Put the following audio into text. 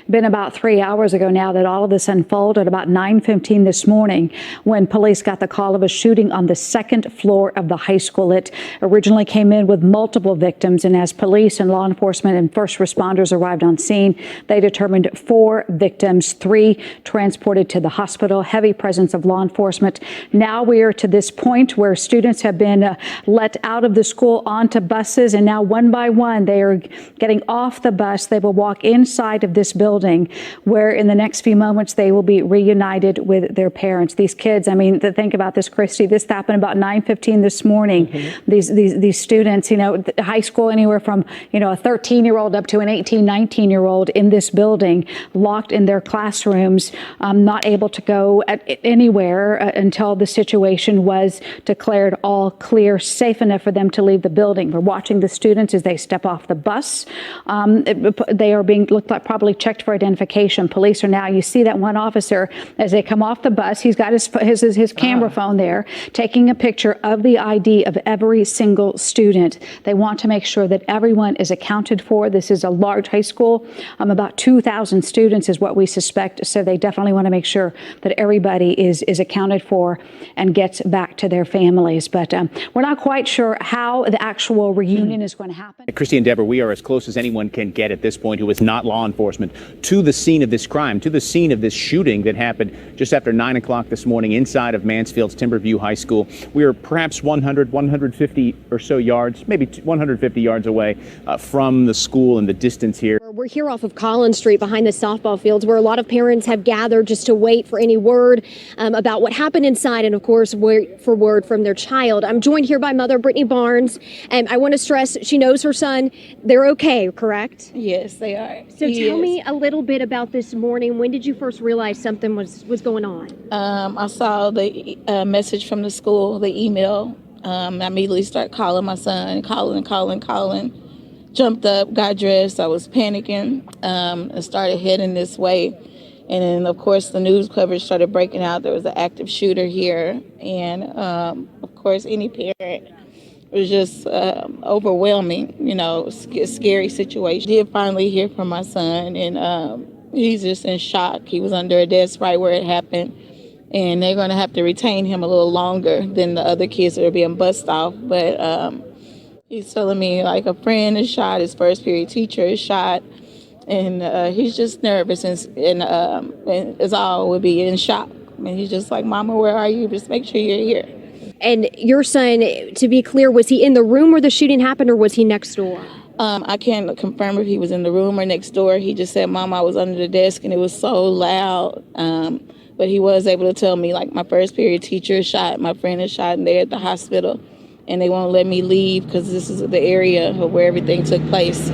been about 3 hours ago now that all of this unfolded, about 9:15 this morning, when police got the call of a shooting on the second floor of the high school. It originally came in with multiple victims, and as police and law enforcement and first responders arrived on scene, they determined 4 victims, 3 transported to the hospital. Heavy presence of law enforcement. Now we are to this point where students have been let out of the school onto buses, and now one by one they are getting off the bus. They will walk inside of this building, where in the next few moments they will be reunited with their parents. These kids, I mean, to think about this, Christy, this happened about 9:15 this morning. These students, high school, anywhere from, a 13-year-old up to an 18, 19-year-old in this building, locked in their classrooms, not able to go anywhere until the situation was declared all clear, safe enough for them to leave the building. We're watching the students as they step off the bus. They are being looked like probably checked for identification. Police are now, you see that one officer as they come off the bus, he's got his camera phone there, taking a picture of the ID of every single student. They want to make sure that everyone is accounted for. This is a large high school, about 2,000 students is what we suspect. So they definitely want to make sure that everybody is accounted for and gets back to their families. But we're not quite sure how the actual reunion is going to happen. Christy and Deborah, we are as close as anyone can get at this point, who is not law enforcement, to the scene of this crime, to the scene of this shooting that happened just after 9 o'clock this morning inside of Mansfield's Timberview High School. We are perhaps 150 or so yards, maybe 150 yards away from the school and the distance here. We're here off of Collins Street behind the softball fields, where a lot of parents have gathered just to wait for any word about what happened inside, and of course wait for word from their child. I'm joined here by mother Brittany Barnes, and I want to stress she knows her son. They're okay, correct? Yes, they are. So tell me a little bit about this morning. When did you first realize something was going on? I saw the message from the school, the email. I immediately started calling my son, calling. Jumped up, got dressed. I was panicking, and started heading this way. And then, of course, the news coverage started breaking out. There was an active shooter here. And, of course, any parent, it was just overwhelming, scary situation. I did finally hear from my son, and he's just in shock. He was under a desk right where it happened. And they're going to have to retain him a little longer than the other kids that are being bussed off. But he's telling me, like, a friend is shot, his first period teacher is shot, and he's just nervous and is all would be in shock. I mean, he's just like, Mama, where are you? Just make sure you're here. And your son, to be clear, was he in the room where the shooting happened, or was he next door? I can't confirm if he was in the room or next door. He just said, Mama, I was under the desk and it was so loud. But he was able to tell me, like, my first period teacher is shot, my friend is shot, and they're at the hospital. And they won't let me leave because this is the area where everything took place.